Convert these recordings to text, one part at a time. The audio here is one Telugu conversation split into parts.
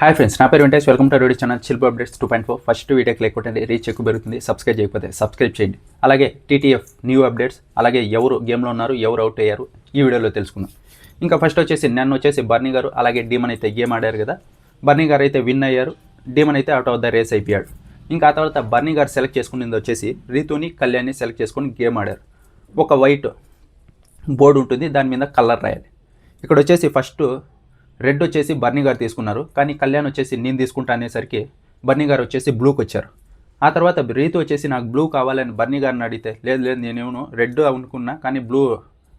హాయ్ ఫ్రెండ్స్, నా పేరు Venkatesh. Welcome to ready channel చిల్పు అప్డేట్స్ 2.4. ఫస్ట్ వీడియోకి లేకపోతే రీచ్ ఎక్కువ పెరుగుతుంది. సబ్స్క్రైబ్ చేయకపోతే సబ్స్క్రైబ్ చేయండి. అలాగే టీటీఎఫ్ న్యూ అప్డేట్స్, అలాగే ఎవరు గేమ్లో ఉన్నారు, ఎవరు అవుట్ అయ్యారు ఈ వీడియోలో తెలుసుకుందాం. ఇంకా ఫస్ట్ వచ్చేసి నన్ను వచ్చేసి బర్నీ గారు అలాగే డీమన్ అయితే గేమ్ ఆడారు కదా. బర్నీ గారు అయితే విన్ అయ్యారు, డీమన్ అయితే అవుట్ ఆఫ్ ద రేస్ అయిపోయాడు. ఇంకా ఆ తర్వాత బర్నీ గారు సెలెక్ట్ చేసుకునేది వచ్చేసి రీతుని కళ్యాణ్ని సెలెక్ట్ చేసుకుని గేమ్ ఆడారు. ఒక వైట్ బోర్డు ఉంటుంది, దాని మీద కలర్ రాయాలి. ఇక్కడ వచ్చేసి ఫస్ట్ రెడ్ వచ్చేసి బర్నీ గారు తీసుకున్నారు, కానీ కళ్యాణ్ వచ్చేసి నేను తీసుకుంటా అనేసరికి బర్నీ గారు వచ్చేసి బ్లూకి వచ్చారు. ఆ తర్వాత రీతు వచ్చేసి నాకు బ్లూ కావాలని బర్నీ గారిని అడిగితే లేదు లేదు నేనేమో రెడ్ అనుకున్నా, కానీ బ్లూ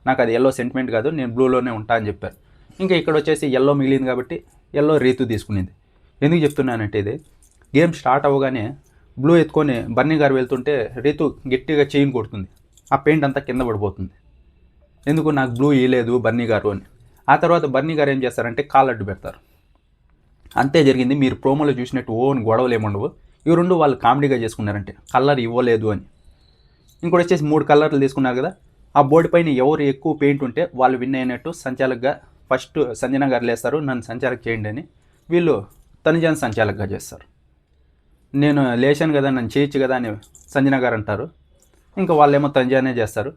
నాకు అది ఎల్లో సెంటిమెంట్ కాదు, నేను బ్లూలోనే ఉంటా అని చెప్పారు. ఇంకా ఇక్కడ వచ్చేసి ఎల్లో మిగిలింది కాబట్టి ఎల్లో రీతు తీసుకునేది. ఎందుకు చెప్తున్నానంటే ఇది గేమ్ స్టార్ట్ అవ్వగానే బ్లూ ఎత్తుకొని బర్నీ గారు వెళ్తుంటే రీతు గట్టిగా చైన్ కొడుతుంది, ఆ పెయింట్ అంతా కింద పడిపోతుంది. ఎందుకు నాకు బ్లూ ఇవ్వలేదు బర్నీ గారు అని. ఆ తర్వాత బర్నీ గారు ఏం చేస్తారంటే కాళ్ళు అడ్డు పెడతారు. అంతే జరిగింది. మీరు ప్రోమోలో చూసినట్టు ఓన్ గొడవలు ఏముండవు. ఇవి రెండు వాళ్ళు కామెడీగా చేసుకున్నారంటే కలర్ ఇవ్వలేదు అని. ఇంకోటి వచ్చేసి 3 కలర్లు తీసుకున్నారు కదా, ఆ బోర్డు పైన ఎవరు ఎక్కువ పెయింట్ ఉంటే వాళ్ళు విన్ అయినట్టు సంచాలకుగా ఫస్ట్ సంజన గారు లేస్తారు, నన్ను సంచాలక చేయండి అని. వీళ్ళు తనుజాని సంచాలకుగా చేస్తారు. నేను లేచాను కదా, నన్ను చేయొచ్చు కదా అని సంజన గారు అంటారు. ఇంకా వాళ్ళేమో తనుజానే చేస్తారు.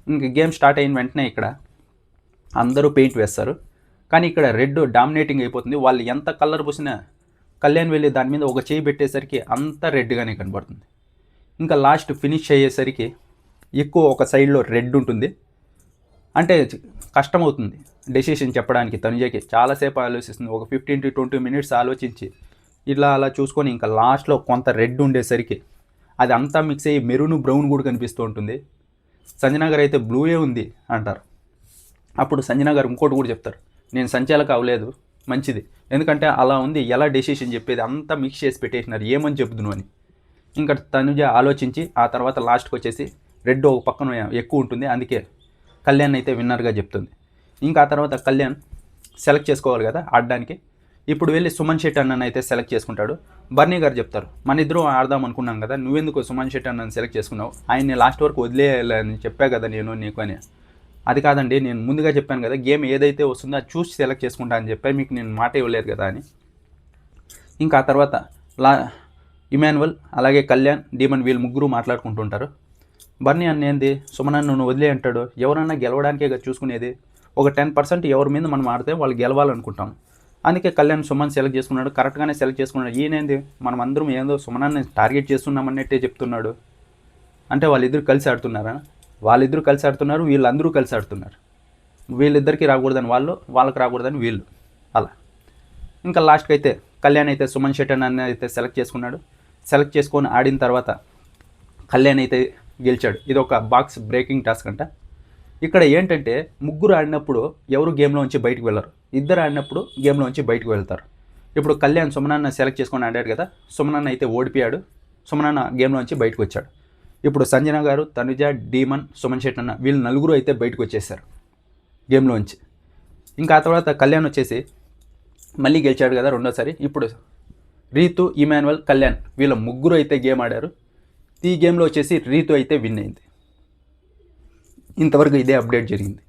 ఇంక గేమ్ స్టార్ట్ అయిన వెంటనే ఇక్కడ అందరూ పెయింట్ వేస్తారు, కానీ ఇక్కడ రెడ్ డామినేటింగ్ అయిపోతుంది. వాళ్ళు ఎంత కలర్ పూసినా కళ్యాణ్ వెళ్ళి దాని మీద ఒక చేయి పెట్టేసరికి అంతా రెడ్గానే కనబడుతుంది. ఇంకా లాస్ట్ ఫినిష్ అయ్యేసరికి ఎక్కువ ఒక సైడ్లో రెడ్ ఉంటుంది. అంటే కష్టమవుతుంది డెసిషన్ చెప్పడానికి. తనుజకి చాలాసేపు ఆలోచిస్తుంది, ఒక 15 to 20 minutes ఆలోచించి ఇలా అలా చూసుకొని ఇంకా లాస్ట్లో కొంత రెడ్ ఉండేసరికి అది అంతా మిక్స్ అయ్యి మెరూన్ బ్రౌన్ కూడా కనిపిస్తూ ఉంటుంది. సంజన గారు అయితే బ్లూయే ఉంది అంటారు. అప్పుడు సంజన గారు ఇంకోటి కూడా చెప్తారు, నేను సంచాలక అవ్వలేదు మంచిది, ఎందుకంటే అలా ఉంది, ఎలా డెసిషన్ చెప్పేది అంతా మిక్స్ చేసి పెట్టేసినారు, ఏమని చెబుదును అని. ఇంకా తనుజ ఆలోచించి ఆ తర్వాత లాస్ట్కి వచ్చేసి రెడ్ ఒక పక్కన ఎక్కువ ఉంటుంది, అందుకే కళ్యాణ్ అయితే విన్నర్గా చెప్తుంది. ఇంకా ఆ తర్వాత కళ్యాణ్ సెలెక్ట్ చేసుకోవాలి కదా ఆడడానికి. ఇప్పుడు వెళ్ళి సుమన్ శెట్టి అన్నను అయితే సెలెక్ట్ చేసుకుంటాడు. బర్నీ గారు చెప్తారు, మన ఇద్దరం ఆడదాం అనుకున్నాం కదా, నువ్వెందుకు సుమన్ శెట్టి అన్నను సెలెక్ట్ చేసుకున్నావు, ఆయన్ని లాస్ట్ వరకు వదిలేయాలని చెప్పా కదా నేను నీకు అని. అది కాదండి, నేను ముందుగా చెప్పాను కదా గేమ్ ఏదైతే వస్తుందో అది చూసి సెలెక్ట్ చేసుకుంటా అని చెప్పి మీకు నేను మాట ఇవ్వలేదు కదా అని. ఇంకా ఆ తర్వాత ఇమాన్యువల్ అలాగే కళ్యాణ్ డీమన్ వీళ్ళు ముగ్గురు మాట్లాడుకుంటుంటారు. బర్నీ అన్న ఏంది సుమనన్ను నువ్వు వదిలే అంటాడు, ఎవరన్నా గెలవడానికే చూసుకునేది, ఒక 10% ఎవరి మీద మనం ఆడితే వాళ్ళు గెలవాలనుకుంటాం. అందుకే కళ్యాణ్ సుమన్ సెలెక్ట్ చేసుకున్నాడు, కరెక్ట్గానే సెలెక్ట్ చేసుకున్నాడు. ఈయనేంది మనం అందరం ఏందో సుమనాన్ని టార్గెట్ చేస్తున్నామన్నట్టే చెప్తున్నాడు. అంటే వాళ్ళిద్దరు కలిసి ఆడుతున్నారా? వాళ్ళిద్దరూ కలిసి ఆడుతున్నారు, వీళ్ళందరూ కలిసి ఆడుతున్నారు. వీళ్ళిద్దరికీ రాకూడదని వాళ్ళు, వాళ్ళకి రాకూడదని వీళ్ళు, అలా. ఇంకా లాస్ట్కి అయితే కళ్యాణ్ అయితే సుమన్ శెట్టి అన్న అయితే సెలెక్ట్ చేసుకున్నాడు. సెలెక్ట్ చేసుకొని ఆడిన తర్వాత కళ్యాణ్ అయితే గెలిచాడు. ఇది ఒక బాక్స్ బ్రేకింగ్ టాస్క్ అంట. ఇక్కడ ఏంటంటే ముగ్గురు ఆడినప్పుడు ఎవరు గేమ్లోంచి బయటకు వెళ్ళరు, ఇద్దరు ఆడినప్పుడు గేమ్లోంచి బయటకు వెళ్తారు. ఇప్పుడు కళ్యాణ్ సుమనన్న సెలెక్ట్ చేసుకొని ఆడాడు కదా, సుమనన్న అయితే ఓడిపోయాడు, సుమనన్న గేమ్లోంచి బయటకు వచ్చాడు. ఇప్పుడు సంజన గారు, తనుజ, డీమన్, సుమన్ శెట్టి అన్న వీళ్ళు నలుగురు అయితే బయటకు వచ్చేసారు గేమ్లోంచి. ఇంకా ఆ తర్వాత కళ్యాణ్ వచ్చేసి మళ్ళీ గెలిచాడు కదా రెండోసారి. ఇప్పుడు రీతు, ఇమాన్యువల్, కళ్యాణ్ వీళ్ళ ముగ్గురు అయితే గేమ్ ఆడారు. ఈ గేమ్లో వచ్చేసి రీతు అయితే విన్ అయింది. ఇంతవరకు ఇదే అప్డేట్ జరిగింది.